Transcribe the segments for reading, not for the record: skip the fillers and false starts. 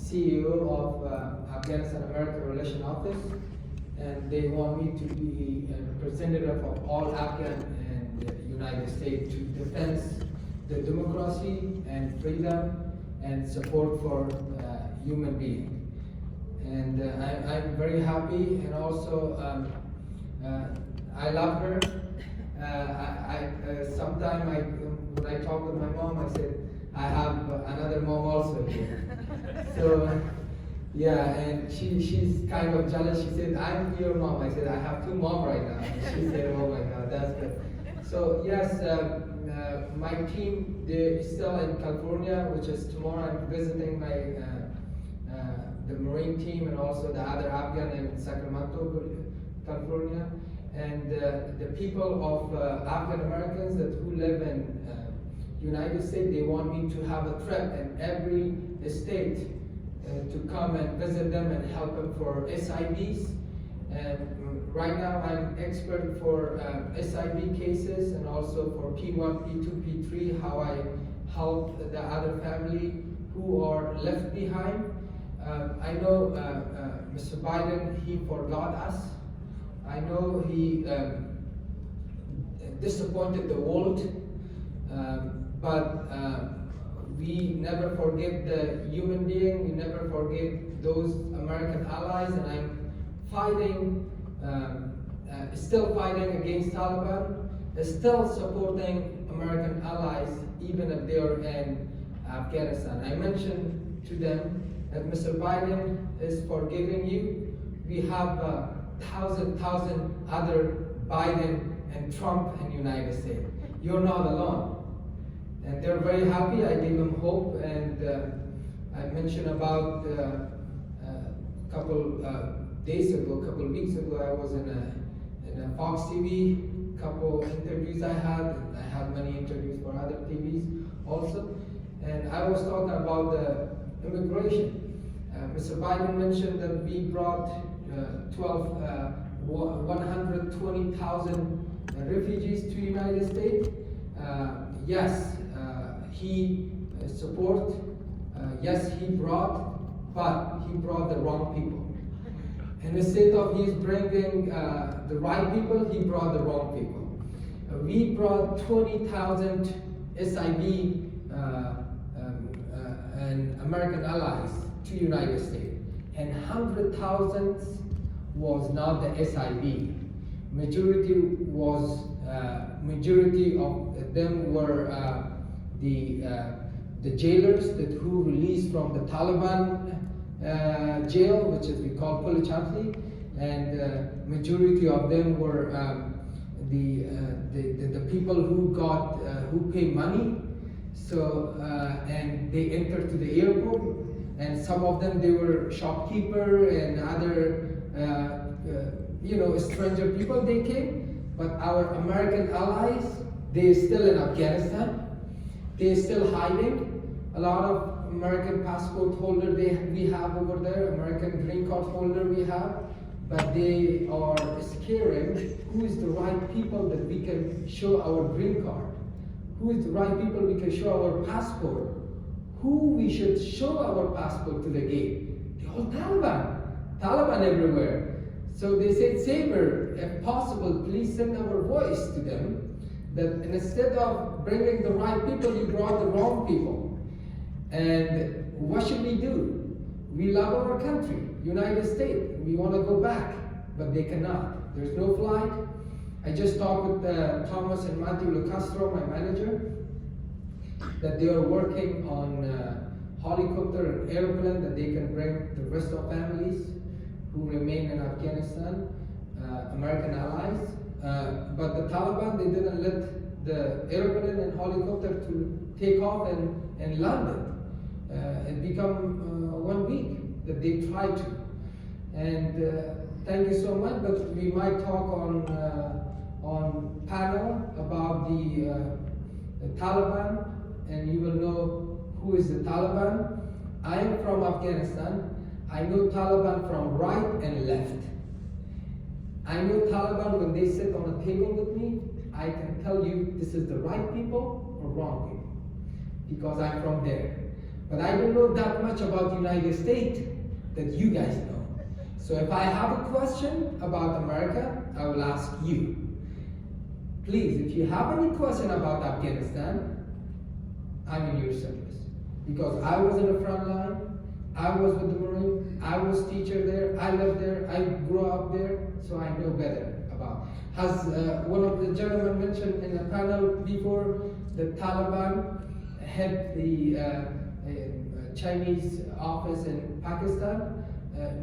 CEO of Afghanistan American Relations Office, and they want me to be a representative of all Afghan and the United States to defend the democracy and freedom and support for human beings. And I'm very happy, and also I love her. When I talk with my mom, I said, I have another mom also here. So, yeah, and she's kind of jealous. She said, I'm your mom. I said, I have two moms right now. And she said, oh my God, that's good. So, yes, my team, they're still in California, which is tomorrow. I'm visiting the Marine team and also the other Afghan in Sacramento, California. And the people of Afghan Americans who live in United States, they want me to have a trip in every state to come and visit them and help them for SIVs. And right now I'm expert for SIV cases and also for P1, P2, P3, how I help the other family who are left behind. I know Mr. Biden, he forgot us. I know he disappointed the world, but we never forget the human being, we never forget those American allies, and I'm fighting, still fighting against Taliban, still supporting American allies, even if they are in Afghanistan. I mentioned to them that Mr. Biden is forgiving you. We have thousand other Biden and Trump in the United States. You're not alone. And they're very happy. I gave them hope, and I mentioned about a couple days ago, a couple of weeks ago, I was in a Fox TV, couple interviews I had many interviews for other TVs also, and I was talking about the immigration. Mr. Biden mentioned that we brought 120,000 refugees to the United States. Yes, he support, yes, he brought, but he brought the wrong people. And instead of he's bringing the right people, he brought the wrong people. We brought 20,000 SIV and American allies to the United States, and 100,000 was not the SIV. Majority of them were the jailers who released from the Taliban jail, which is we call Polichanti, and majority of them were the people who pay money. So and they entered to the airport, and some of them they were shopkeeper and other stranger people they came. But our American allies, they're still in Afghanistan. They're still hiding. A lot of American passport holder we have over there, American green card holder we have, but they are scaring who is the right people that we can show our green card, who is the right people we can show our passport, who we should show our passport to the gate. The whole Taliban everywhere. So they said, Saber, if possible, please send our voice to them, that instead of bringing the right people, you brought the wrong people. And what should we do? We love our country, United States. We want to go back, but they cannot. There's no flight. I just talked with Thomas and Matthew LeCastro, my manager, that they are working on helicopter and airplane that they can bring the rest of families who remain in Afghanistan, American allies. But the Taliban, they didn't let the airplane and helicopter to take off and land it. It become 1 week that they tried to. And thank you so much, but we might talk on panel about the Taliban, and you will know who is the Taliban. I am from Afghanistan. I know Taliban from right and left. I know Taliban when they sit on a table with me, I can tell you this is the right people or wrong people, because I'm from there. But I don't know that much about the United States that you guys know. So if I have a question about America, I will ask you. Please, if you have any question about Afghanistan, I'm in your service. Because I was in the front line, I was with the Marine, I was teacher there, I lived there, I grew up there, so I know better about. As one of the gentlemen mentioned in the panel before, the Taliban had the Chinese office in Pakistan.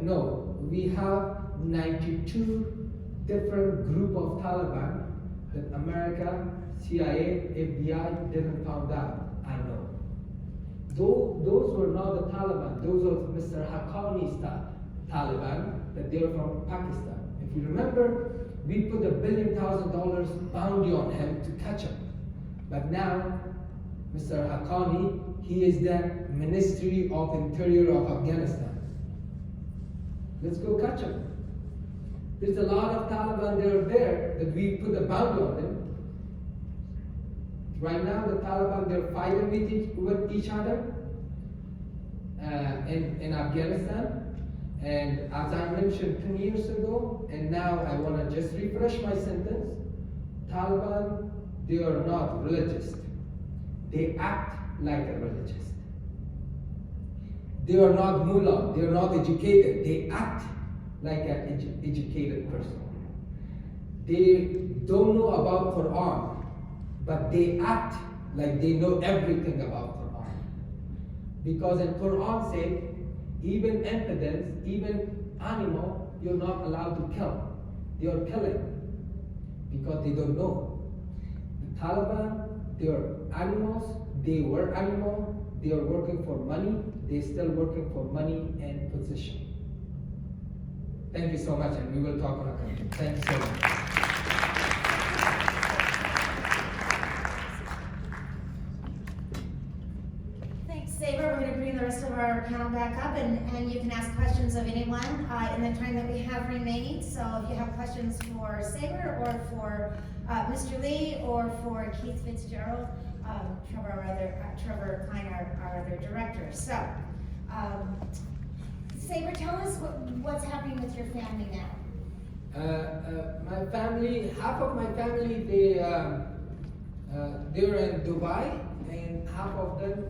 No, we have 92 different group of Taliban that America, CIA, FBI didn't find out. I know. Those were not the Taliban. Those were Mr. Haqqani's Taliban, that they're from Pakistan. If you remember, we put $1 billion bounty on him to catch him. But now, Mr. Haqqani, he is the Ministry of Interior of Afghanistan. Let's go catch him. There's a lot of Taliban that are there that we put a bounty on them. Right now, the Taliban, they're fighting with each other in Afghanistan. And as I mentioned 10 years ago, and now I want to just refresh my sentence, Taliban, they are not religious. They act like a religious. They are not mullah, they are not educated. They act like an educated person. They don't know about Quran, but they act like they know everything about Quran. Because in Quran said, even infidels, even animal, you're not allowed to kill. They are killing because they don't know. The Taliban, they are animals, they were animals, they are working for money, they're still working for money and position. Thank you so much, and we will talk on a country. Thank you so much. Thanks, Saber. We're going to bring the rest of our panel back up, and you can ask questions of anyone in the time that we have remaining. So if you have questions for Saber or for Mr. Lee or for Keith Fitzgerald, Trevor Klein, our other director. So, Saber, tell us what's happening with your family now. My family, half of my family, they're in Dubai, and half of them,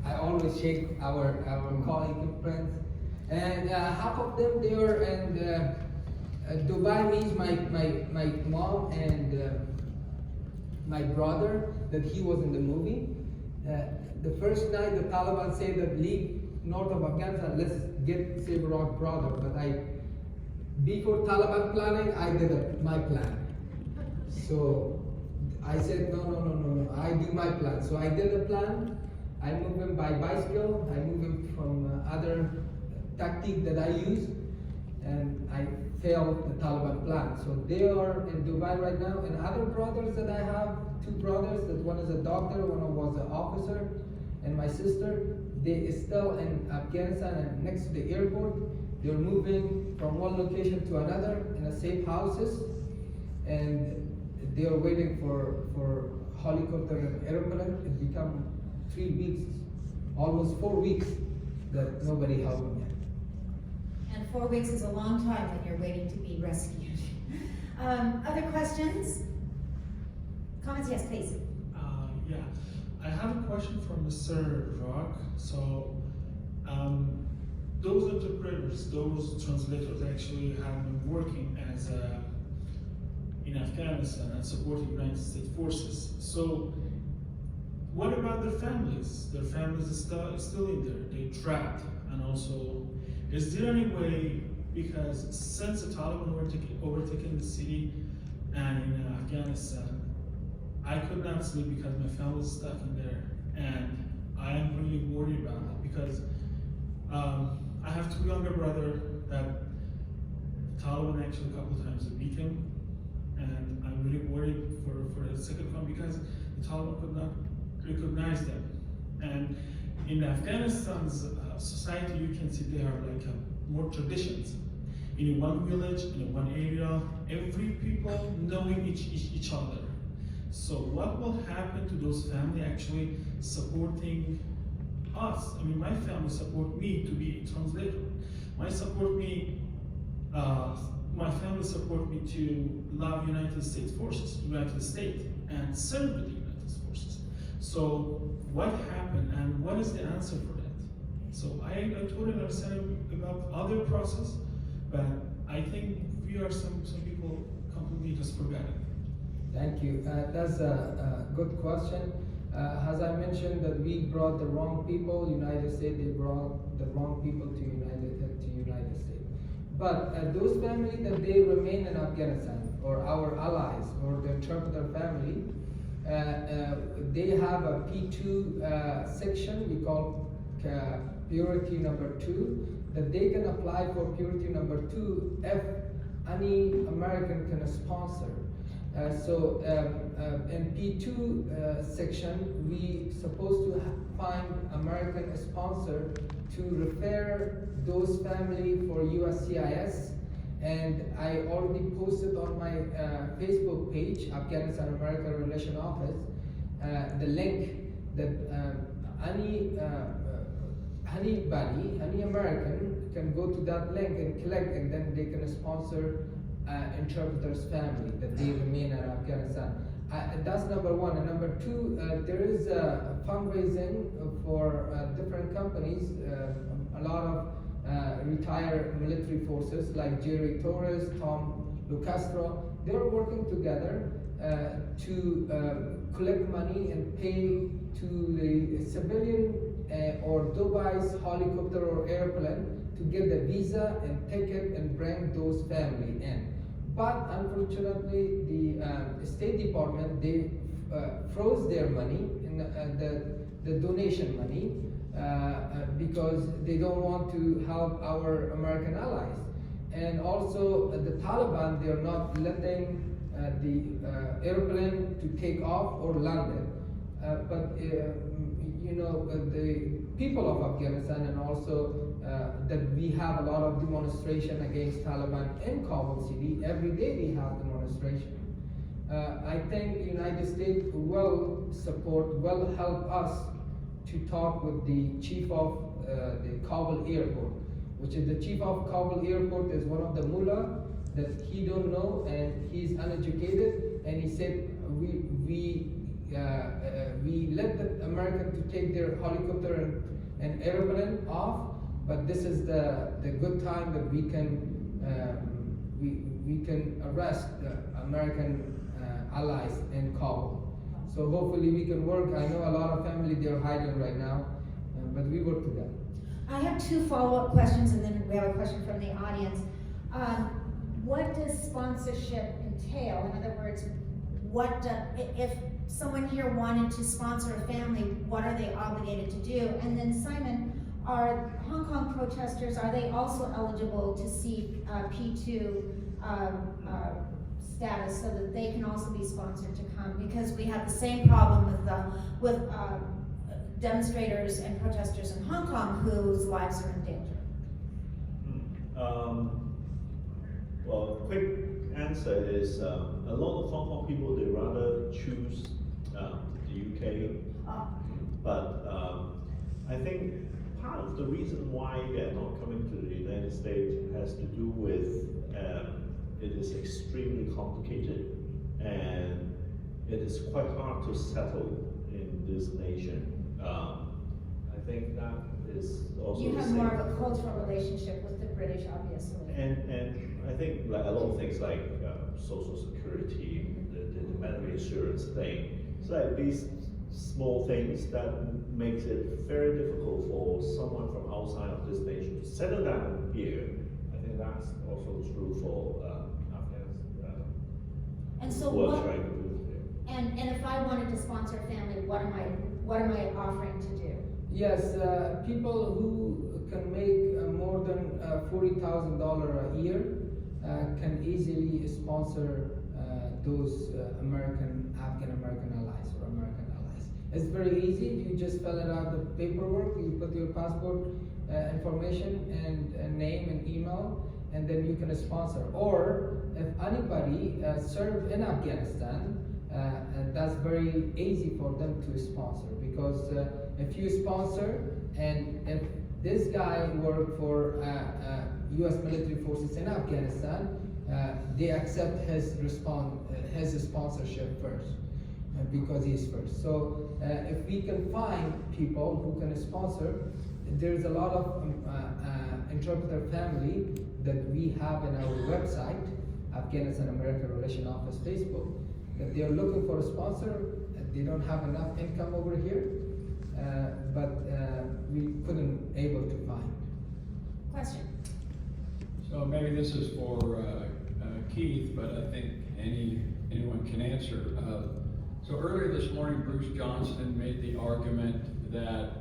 I always shake our colleague and friends, and half of them they are in Dubai. Means my mom and my brother, that he was in the movie. The first night the Taliban said that leave north of Afghanistan, let's get Saber Rock brother. But before Taliban planning, I did my plan. So I said, no, I do my plan. So I did a plan. I moved him by bicycle. I moved him from other tactic that I use, and I failed the Taliban plan. So they are in Dubai right now. And other brothers that I have, two brothers, that one is a doctor, one was an officer, and my sister, they is still in Afghanistan and next to the airport. They're moving from one location to another in a safe houses, and they are waiting for helicopter and airplane. It become 3 weeks, almost 4 weeks that nobody helped them yet. And 4 weeks is a long time when you're waiting to be rescued. Other questions? Comments? Yes, please. Yeah, I have a question for Mr. Rock. So, those interpreters, those translators actually have been working as in Afghanistan and supporting United States forces. So, what about their families? Their families are still in there. They're trapped, and also, is there any way, because since the Taliban were overtaking the city and in Afghanistan, I could not sleep because my family is stuck in there, and I am really worried about it because I have two younger brothers that the Taliban actually a couple of times beat him, and I'm really worried for the second one because the Taliban could not recognize them. And in Afghanistan's society, you can see there are like more traditions. In one village, in one area, every people knowing each other. So what will happen to those family actually supporting us? I mean, my family support me to be a translator. My family support me to love United States forces, United States, and serve with the United States forces. So what happened, and what is the answer for that? So I totally understand about other process, but I think we are some people completely just forgot it. Thank you. That's a good question. As I mentioned, that we brought the wrong people. United States, they brought the wrong people to United States. But those families that they remain in Afghanistan, or our allies, or the interpreter family, they have a P2 section we call Priority number 2, that they can apply for Priority number 2 if any American can sponsor. So in P2 section, we supposed to find American sponsor to refer those family for USCIS, and I already posted on my Facebook page, Afghanistan American Relation Office, the link that any American can go to that link and collect, and then they can sponsor interpreter's family that they remain in Afghanistan. That's number one. And number two, there is fundraising for different companies, a lot of retired military forces like Jerry Torres, Tom Lucastro. They're working together to collect money and pay to the civilian or Dubai's helicopter or airplane to get the visa and ticket and bring those family in. But unfortunately, the State Department, they froze their money, in the donation money, because they don't want to help our American allies. And also the Taliban, they're not letting the airplane to take off or land it. But the people of Afghanistan, and also that we have a lot of demonstration against Taliban in Kabul city. Every day we have demonstration. I think the United States will help us to talk with the chief of the Kabul airport, which is the chief of Kabul airport is one of the mullah that he don't know and he's uneducated, and he said we let the American to take their helicopter and airplane off, but this is the good time that we can arrest the American allies in Kabul. So hopefully we can work. I know a lot of family, they're hiding right now, but we work together. I have two follow-up questions, and then we have a question from the audience. What does sponsorship entail? In other words, if someone here wanted to sponsor a family, what are they obligated to do? And then Simon, are Hong Kong protesters, are they also eligible to seek P2 status so that they can also be sponsored to come? Because we have the same problem with demonstrators and protesters in Hong Kong whose lives are in danger. Well, quick answer is a lot of Hong Kong people, they rather choose the UK, but I think part of the reason why they're not coming to the United States has to do with it is extremely complicated, and it is quite hard to settle in this nation. I think that is also you have more of a cultural relationship with the British, obviously. And I think like a lot of things like social security, the medical insurance thing, it's like these small things that makes it very difficult for someone from outside of this nation to settle down here. I think that's also true for Afghans. And so who are what? trying to move here. And if I wanted to sponsor a family, what am I offering to do? Yes, people who can make more than $40,000 a year can easily sponsor those Afghan American allies or American allies. It's very easy. You just fill it out the paperwork. You put your passport information and name and email, and then you can sponsor. Or if anybody served in Afghanistan, and that's very easy for them to sponsor, because if you sponsor, and if this guy worked for U.S. military forces in Afghanistan, they accept his sponsorship first, because he's first. So if we can find people who can sponsor, there's a lot of interpreter family that we have in our website, Afghanistan American Relations Office Facebook, that they are looking for a sponsor. They don't have enough income over here, but we couldn't able to find. Question. So maybe this is for Keith, but I think anyone can answer. So earlier this morning, Bruce Johnston made the argument that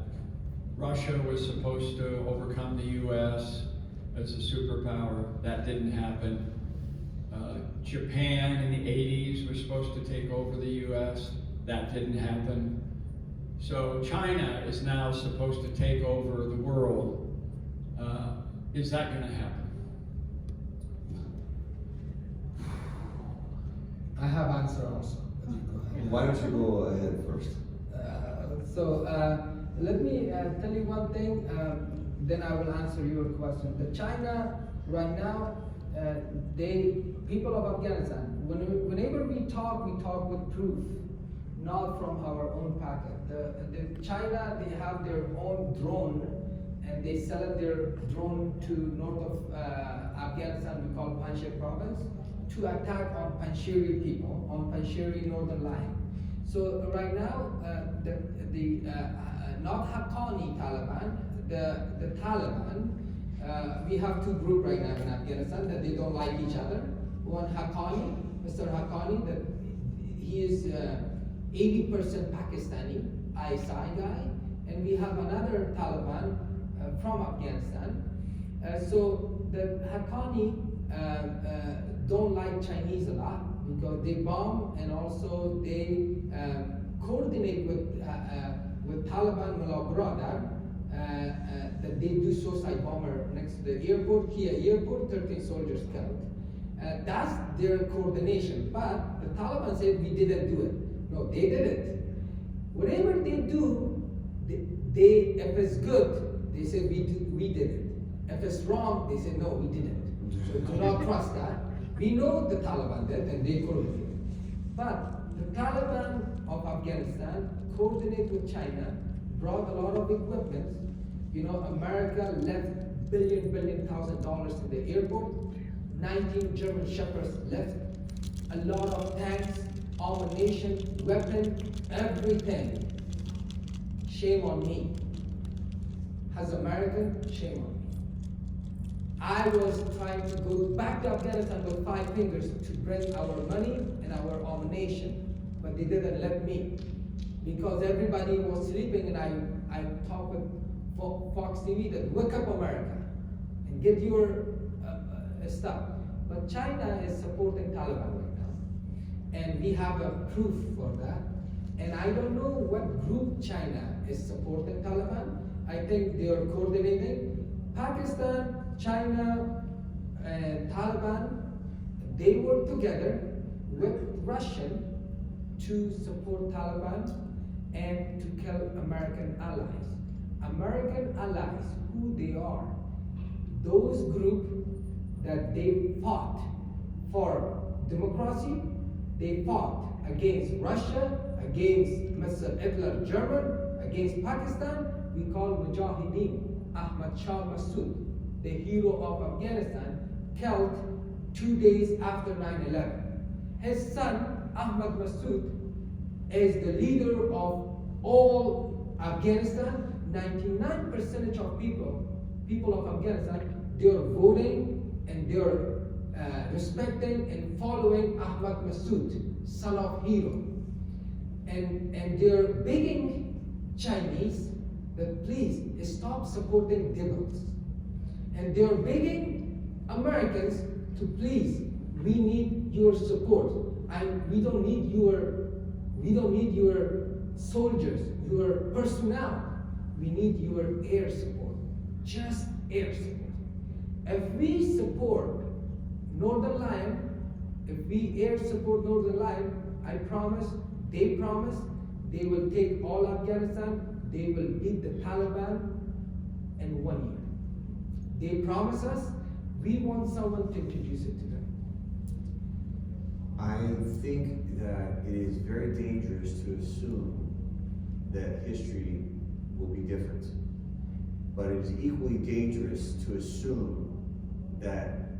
Russia was supposed to overcome the U.S. as a superpower. That didn't happen. Japan in the 80s was supposed to take over the U.S. That didn't happen. So China is now supposed to take over the world. Is that going to happen? I have answer also. But you go ahead. Why don't you go ahead first? Let me tell you one thing, then I will answer your question. The China right now, people of Afghanistan, whenever we talk with proof, not from our own packet. The China, they have their own drone, and they sell their drone to north of Afghanistan, we call Panjshir province, to attack on Panjshiri people, on Panjshiri northern line. So right now, not Haqqani Taliban, the Taliban, we have two groups right now in Afghanistan that they don't like each other. One Haqqani, Mr. Haqqani, that he is 80% Pakistani, ISI guy, and we have another Taliban from Afghanistan. So the Haqqani don't like Chinese a lot because they bomb, and also they coordinate with Taliban Mullah Brother that they do suicide bomber next to the airport, Kia airport, 13 soldiers killed. That's their coordination. But the Taliban said we didn't do it. No, they did it. Whatever they do, they if it's good, they say we did it. If it's wrong, they say no, we didn't. So do not trust that. We know the Taliban did, and they coordinate. But the Taliban of Afghanistan coordinate with China, brought a lot of equipment. You know, America left $1,000,000,000 in the airport. 19 German shepherds left. A lot of tanks, ammunition, weapon, everything. Shame on me. As American, shame on me. I was trying to go back to Afghanistan with 5 fingers to bring our money and our ammunition, but they didn't let me because everybody was sleeping, and I talked with Fox TV that wake up America and get your stuff. But China is supporting Taliban right now, and we have a proof for that. And I don't know what group China is supporting Taliban. I think they are coordinating. Pakistan, China, and Taliban, they work together with Russian to support Taliban and to kill American allies. American allies, who they are, those groups that they fought for democracy, they fought against Russia, against Mr. Hitler German, against Pakistan, we call Mujahideen. Ahmad Shah Massoud, the hero of Afghanistan, killed 2 days after 9/11. His son, Ahmad Massoud, is the leader of all Afghanistan. 99% of people of Afghanistan, they are voting and they are respecting and following Ahmad Massoud, son of hero. And they are begging Chinese that please stop supporting devils. And they are begging Americans to please, we need your support. And we don't need your soldiers, your personnel. We need your air support, just air support. If we support Northern Line, if we air support Northern Line, I promise, they promise, they will take all Afghanistan, they will beat the Taliban in 1 year. They promise us, we want someone to introduce it to them. I think that it is very dangerous to assume that history will be different. But it is equally dangerous to assume that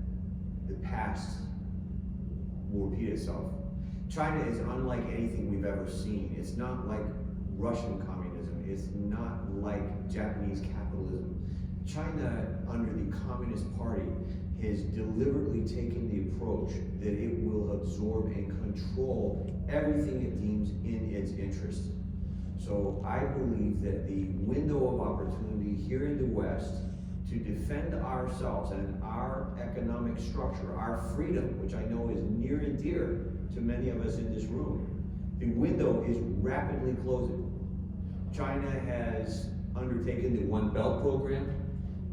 the past will repeat itself. China is unlike anything we've ever seen. It's not like Russian communism. It's not like Japanese capitalism. China, under the Communist Party, has deliberately taken the approach that it will absorb and control everything it deems in its interest. So I believe that the window of opportunity here in the West to defend ourselves and our economic structure, our freedom, which I know is near and dear to many of us in this room, the window is rapidly closing. China has undertaken the One Belt program.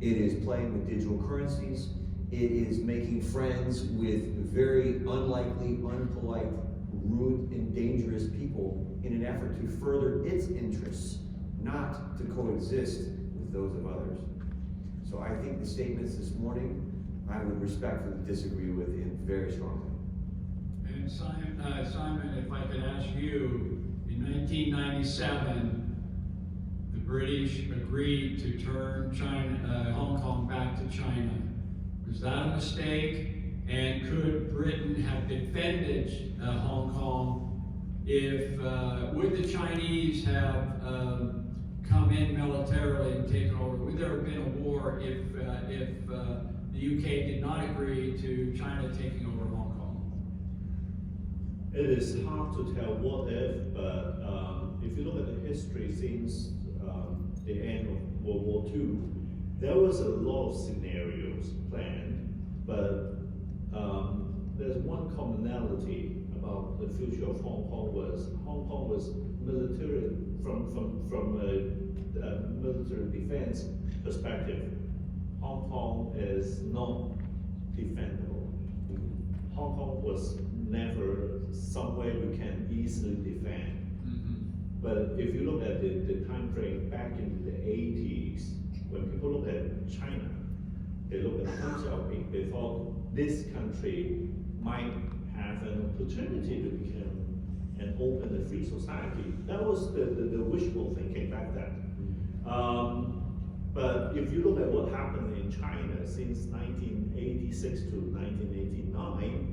It is playing with digital currencies. It is making friends with very unlikely, unpolite, rude, and dangerous people in an effort to further its interests, not to coexist with those of others. So I think the statements this morning, I would respectfully disagree with in very strongly. And Simon, if I could ask you, in 1997, the British agreed to turn Hong Kong back to China. Was that a mistake? And could Britain have defended Hong Kong if, would the Chinese have come in militarily and taken over? Would there have been a war if the UK did not agree to China taking over Hong Kong? It is hard to tell what if, but if you look at the history since the end of World War II, there was a lot of scenarios planned, but there's one commonality about the future of Hong Kong was military, from a military defense perspective. Hong Kong is not defendable. Hong Kong was never somewhere we can easily defend. But if you look at the time frame back into the 80s, when people look at China, they look at Deng Xiaoping, they thought this country might have an opportunity to become an open and free society. That was the wishful thinking back then. But if you look at what happened in China since 1986 to 1989,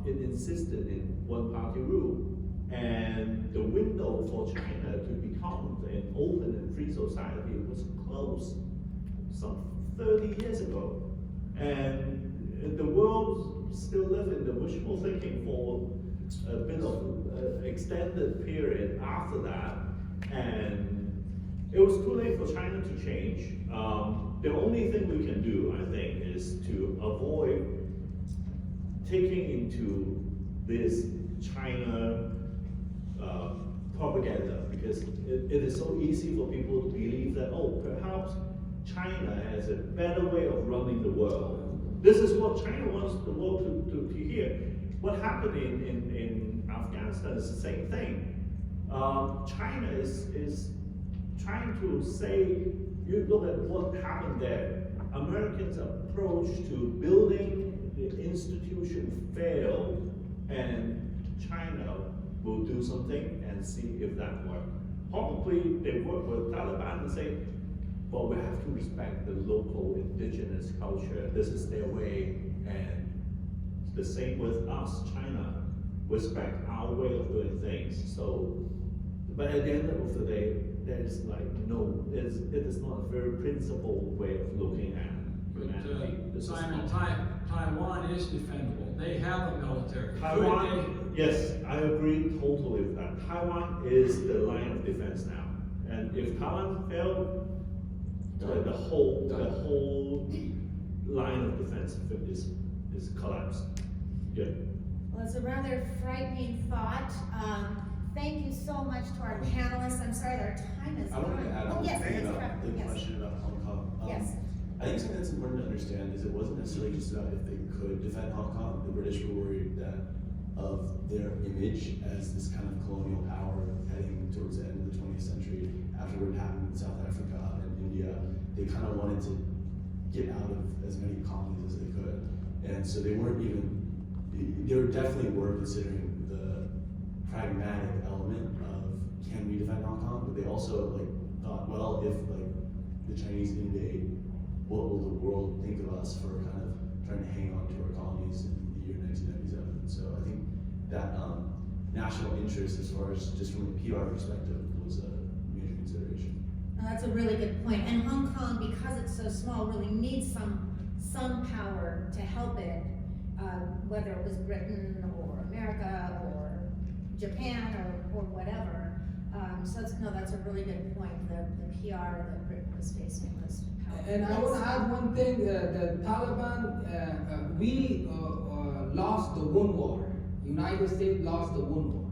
it insisted in one-party rule. And the window for China to become an open and free society was closed some 30 years ago. And the world still lived in the wishful thinking for a bit of extended period after that. And it was too late for China to change. The only thing we can do, I think, is to avoid taking into this China propaganda, because it is so easy for people to believe that, oh, perhaps China has a better way of running the world. This is what China wants the world to hear. What happened in Afghanistan is the same thing. China is trying to say, you look at what happened there. Americans' approach to building the institution failed, and China will do something and see if that works. Probably they work with Taliban and say, well, we have to respect the local indigenous culture. This is their way, and the same with us, China. Respect our way of doing things. So, but at the end of the day, there's like no, it is not a very principled way of looking at humanity. But Simon, Taiwan is defendable. They have a military. Taiwan, yes, I agree totally with that. Taiwan is the line of defense now, and if Taiwan failed, the whole line of defense is collapsed. Yeah. Well, it's a rather frightening thought. Thank you so much to our panelists. I'm sorry, our time is I wanted to gone. add Oh, on yes, the yes, yes. question about Hong Kong. Yes. I think something that's important to understand is it wasn't necessarily just about if they could defend Hong Kong. The British were worried that of their image as this kind of colonial power heading towards the end of the 20th century. After what happened in South Africa and India, they kind of wanted to get out of as many colonies as they could. And so they definitely were considering the pragmatic element of, can we defend Hong Kong? But they also thought, well, if the Chinese invade, what will the world think of us for kind of trying to hang on to our colonies in the year 1997? So I think that national interest, as far as just from a PR perspective, was a major consideration. No, that's a really good point. And Hong Kong, because it's so small, really needs some power to help it, whether it was Britain or America or Japan or whatever. So that's a really good point. The PR that Britain was facing was powerful. And I want to add one thing, the Taliban, we lost the One War. United States lost the One War.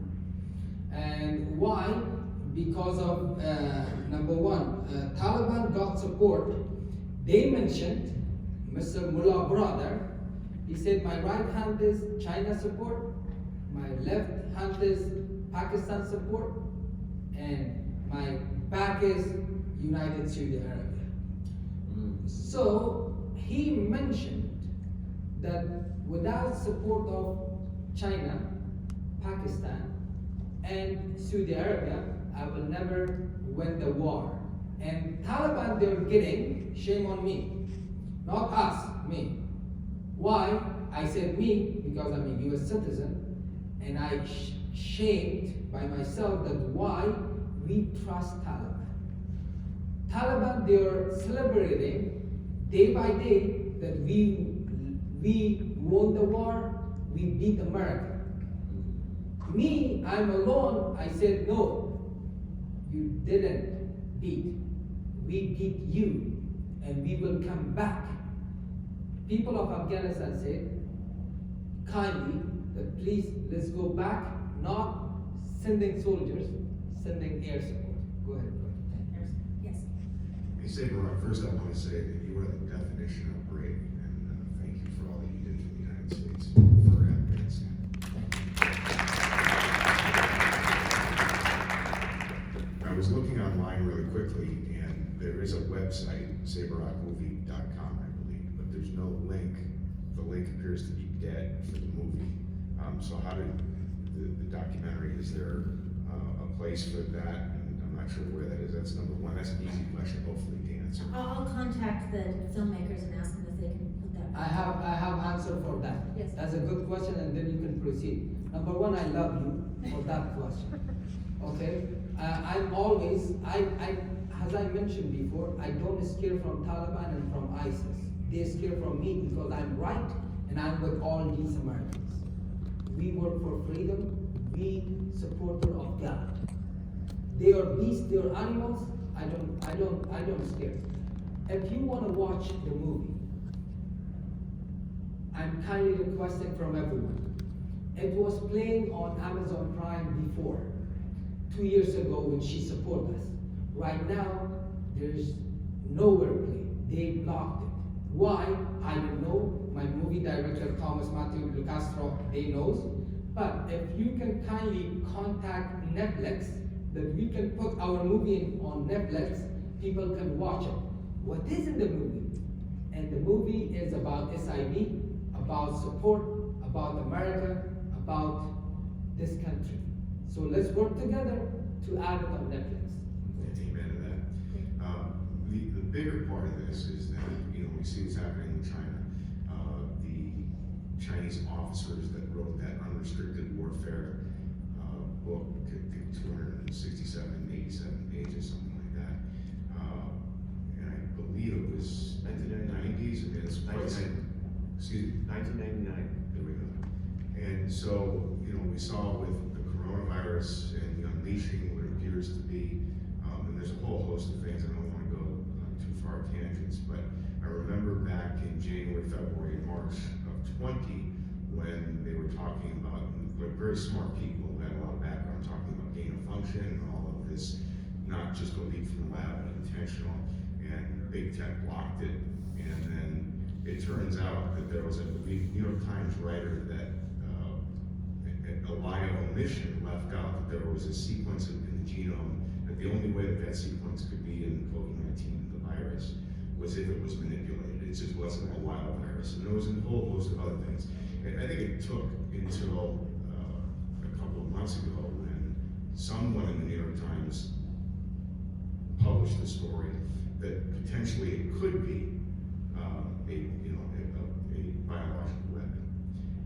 And why? Because of, number one, Taliban got support. They mentioned, Mr. Mullah brother, he said, my right hand is China support, my left hand is Pakistan support, and my back is United Saudi Arabia. So he mentioned that without support of China, Pakistan, and Saudi Arabia, I will never win the war. And Taliban, they're getting, shame on me, not us, me. Why? I said me because I'm a US citizen, and I shamed by myself that why we trust Taliban. Taliban, they're celebrating day by day that we won the war, we beat America. Me, I'm alone, I said no, you didn't beat. We beat you, and we will come back. People of Afghanistan said, kindly, that please, let's go back, not sending soldiers, sending air support. Go ahead, Yes. Hey, Saber, first I want to say that you are the definition of brave, and thank you for all that you did for the United States, for Afghanistan. I was looking online really quickly, and there is a website, saberrockmovie.com, I believe, but there's no link. The link appears to be dead for the movie. So how did the documentary, is there a place for that? And I'm not sure where that is. That's number one. That's an easy question, hopefully, to answer. I'll contact the filmmakers and ask them if they can put that. I have answer for that. Yes. That's a good question, and then you can proceed. Number one, I love you for that question. Okay? I'm always, as I mentioned before, I don't scare from Taliban and from ISIS. They scare from me because I'm right and I'm with all these Americans. We work for freedom. We supporter of God. They are beasts. They are animals. I don't scare. If you want to watch the movie, I'm kindly requesting from everyone. It was playing on Amazon Prime before, 2 years ago when she supported us. Right now, there's nowhere play. They blocked it. Why? I don't know. My movie director, Thomas Matthew Lucastro, they knows. But if you can kindly contact Netflix, that we can put our movie on Netflix, people can watch it. What is in the movie? And the movie is about SIV, about support, about America, about this country. So let's work together to add it on Netflix. Amen to that. The bigger part of this is that, we see what's happening in China. The Chinese officers that wrote that unrestricted warfare book, I think 267, 87 pages, something like that. And I believe it was 1990s, and it's 1999. There we go. And so, we saw with the coronavirus and the unleashing what appears to be, and there's a whole host of things, I don't want to go too far tangents, but I remember back in January, February, and March of 20, when they were talking about, like very smart people who had a lot of background, talking about gain of function and all of this, not just a leak from the lab, but intentional, and big tech blocked it. And then it turns out that there was a New York Times writer that, the lie of omission left out that there was a sequence in the genome, that the only way that sequence could be in COVID-19, the virus, was if it was manipulated. It just wasn't a wild virus. And there was a whole host of other things. And I think it took until a couple of months ago when someone in the New York Times published a story that potentially it could be a biological weapon.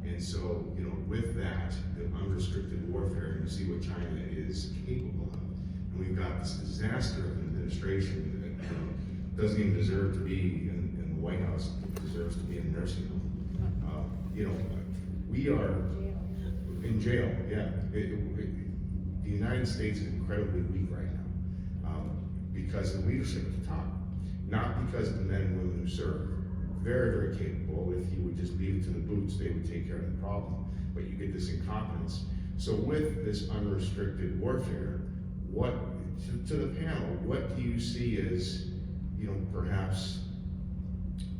And so, with that, the unrestricted warfare, and you see what China is capable of. And we've got this disaster of an administration that doesn't even deserve to be in the White House, it deserves to be in a nursing home. We are in jail, yeah. The United States is incredibly weak right now because of the leadership at the top, not because of the men and women who serve. Very, very capable. If you would just leave it to the boots, they would take care of the problem. But you get this incompetence. So with this unrestricted warfare, to the panel, what do you see as, perhaps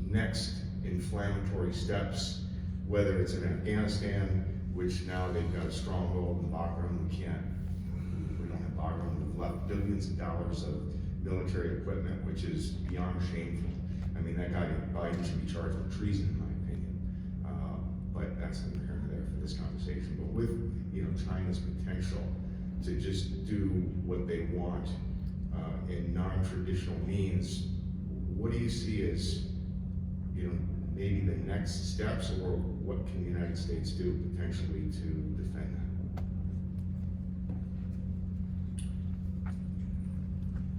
next inflammatory steps, whether it's in Afghanistan, which now they've got a stronghold in Bagram, we don't have Bagram, we've left billions of dollars of military equipment, which is beyond shameful. I mean, that guy Biden should be charged with treason, in my opinion. But that's neither here nor there for this conversation. But with China's potential to just do what they want in non-traditional means, what do you see as maybe the next steps, or what can the United States do potentially to defend that?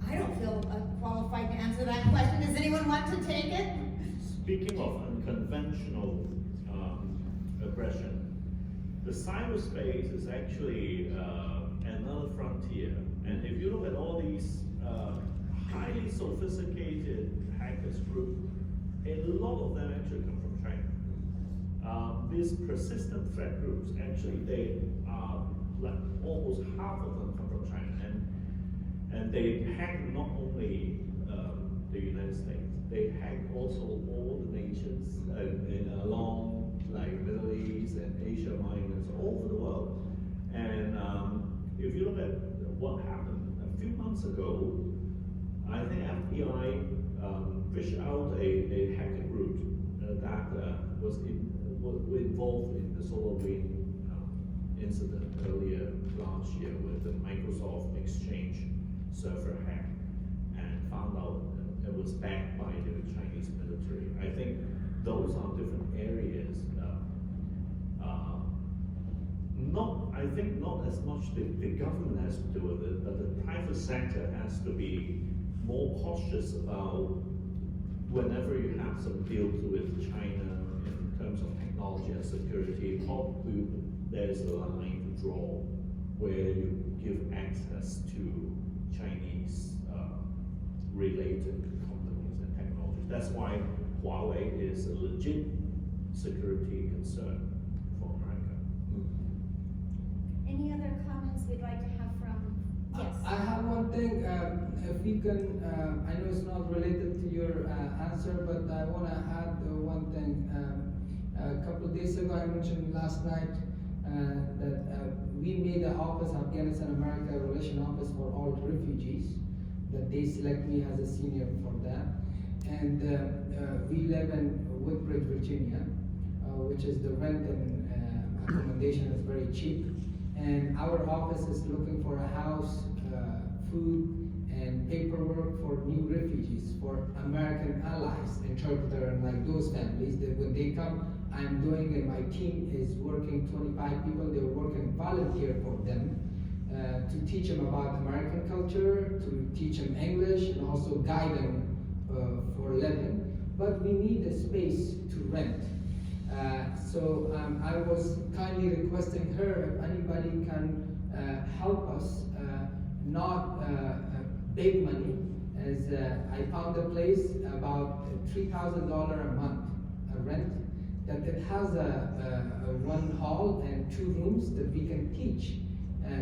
I don't feel qualified to answer that question. Does anyone want to take it? Speaking of unconventional aggression, the cyberspace is actually another frontier. And if you look at all these highly sophisticated hackers group, a lot of them actually come from China. These persistent threat groups, actually, they are like almost half of them come from China, and they hack not only the United States, they hack also all the nations along like Middle East and Asia Minor, all over the world. And if you look at what happened a few months ago, I think FBI fished out a hacker group that was involved in the SolarWinds incident earlier last year with the Microsoft Exchange server hack, and found out it was backed by the Chinese military. I think those are different areas. Not as much the government has to do with it, but the private sector has to be more cautious about whenever you have some deals with China in terms of technology and security. Probably there's a line to draw where you give access to Chinese related companies and technologies. That's why Huawei is a legit security concern for America. Any other comments we'd like to have from? Yes. I have one thing, if we can, I know it's not related to your answer, but I want to add one thing. A couple of days ago, I mentioned last night that we made an office, Afghanistan-America Relation Office for all refugees, that they select me as a senior for that. And we live in Woodbridge, Virginia, which is the rent and accommodation is very cheap. And our office is looking for a house, food, and paperwork for new refugees, for American allies, interpreter, and like those families that when they come, I'm doing, and my team is working 25 people, they're working volunteer for them to teach them about American culture, to teach them English, and also guide them for living. But we need a space to rent. So I was kindly requesting her if anybody can help us, not big money, as I found a place about $3,000 a month rent, that it has one hall and 2 rooms that we can teach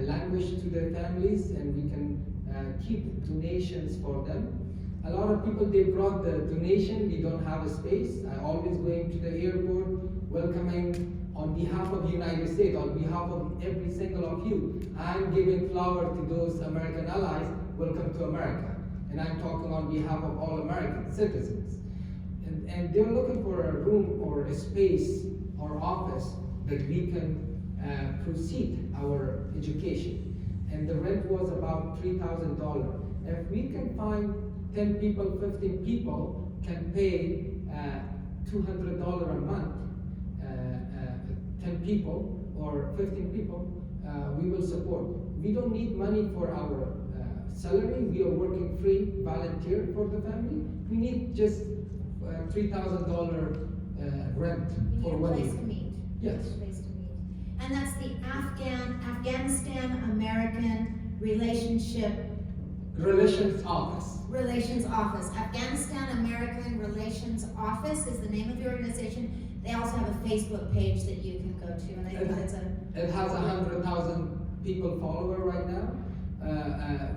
language to their families, and we can keep donations for them. A lot of people, they brought the donation, we don't have a space. I always going to the airport, welcoming on behalf of the United States, on behalf of every single of you, I'm giving flower to those American allies. Welcome to America. And I'm talking on behalf of all American citizens. And they're looking for a room or a space or office that we can proceed our education. And the rent was about $3,000. If we can find 10 people, 15 people can pay $200 a month, 10 people or 15 people, we will support. We don't need money for our salary. We are working free, volunteer for the family. We need just $3,000 rent You for need a 1 place year. to meet. Yes. A place to meet. And that's the Afghanistan American Relations Office. Relations Office. Afghanistan American Relations Office is the name of the organization. They also have a Facebook page that you can go to, and I think that's It has 100,000 people follower right now.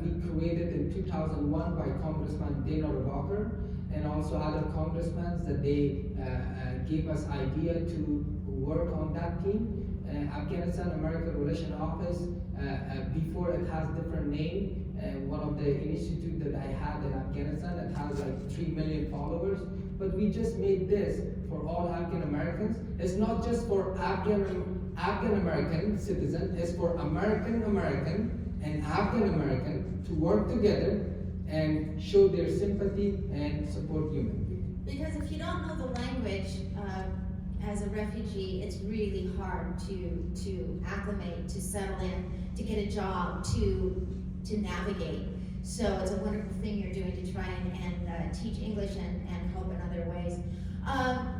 We created in 2001 by Congressman Dana Robacher and also other congressmen that they gave us idea to work on that team. Afghanistan American Relations Office, before it has different name. One of the institute that I had in Afghanistan, it has like 3 million followers. But we just made this for all Afghan Americans. It's not just for Afghan American citizens, it's for American and Afghan American to work together and show their sympathy and support human beings. because if you don't know the language as a refugee, it's really hard to acclimate, to settle in, to get a job, to navigate. So it's a wonderful thing you're doing to try and teach English and help in other ways.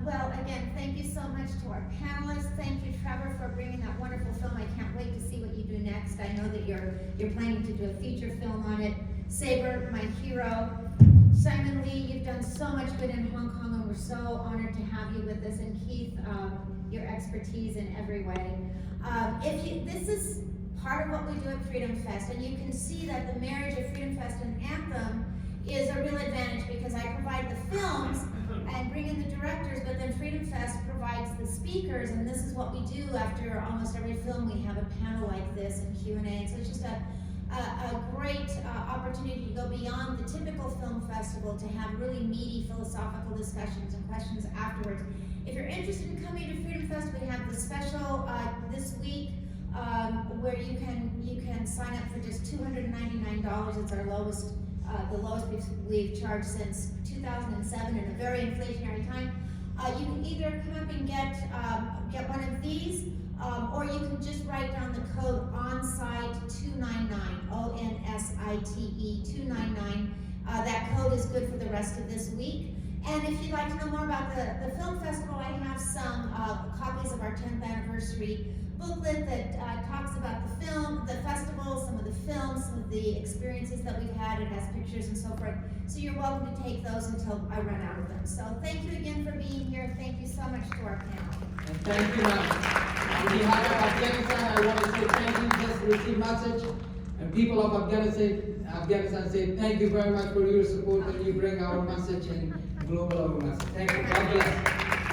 Well, again, thank you so much to our panelists. Thank you, Trevor, for bringing that wonderful film. I can't wait to see what you do next. I know that you're planning to do a feature film on it. Saber, my hero. Simon Lee, you've done so much good in Hong Kong, and we're so honored to have you with us. And Keith, your expertise in every way. This is part of what we do at Freedom Fest, and you can see that the marriage of Freedom Fest and Anthem is a real advantage because I provide the films and bring in the directors, but then Freedom Fest provides the speakers, and this is what we do after almost every film. We have a panel like this and Q&A, so it's just a great opportunity to go beyond the typical film festival to have really meaty philosophical discussions and questions afterwards. If you're interested in coming to Freedom Fest, we have the special this week where you can sign up for just $299. It's our lowest, the lowest we've charged since 2007 in a very inflationary time. You can either come up and get one of these, or you can just write down the code ONSITE 299, ONSITE 299. That code is good for the rest of this week. And if you'd like to know more about the film festival, I have some copies of our 10th anniversary booklet that talks about the film, the festival, some of the films, some of the experiences that we've had. It has pictures and so forth. So you're welcome to take those until I run out of them. So thank you again for being here. Thank you so much to our panel. And thank you, ma'am. On behalf of Afghanistan, I want to say thank you. Just received message, and people of Afghanistan say thank you very much for your support, and you bring our message and global our message. Thank you. God bless.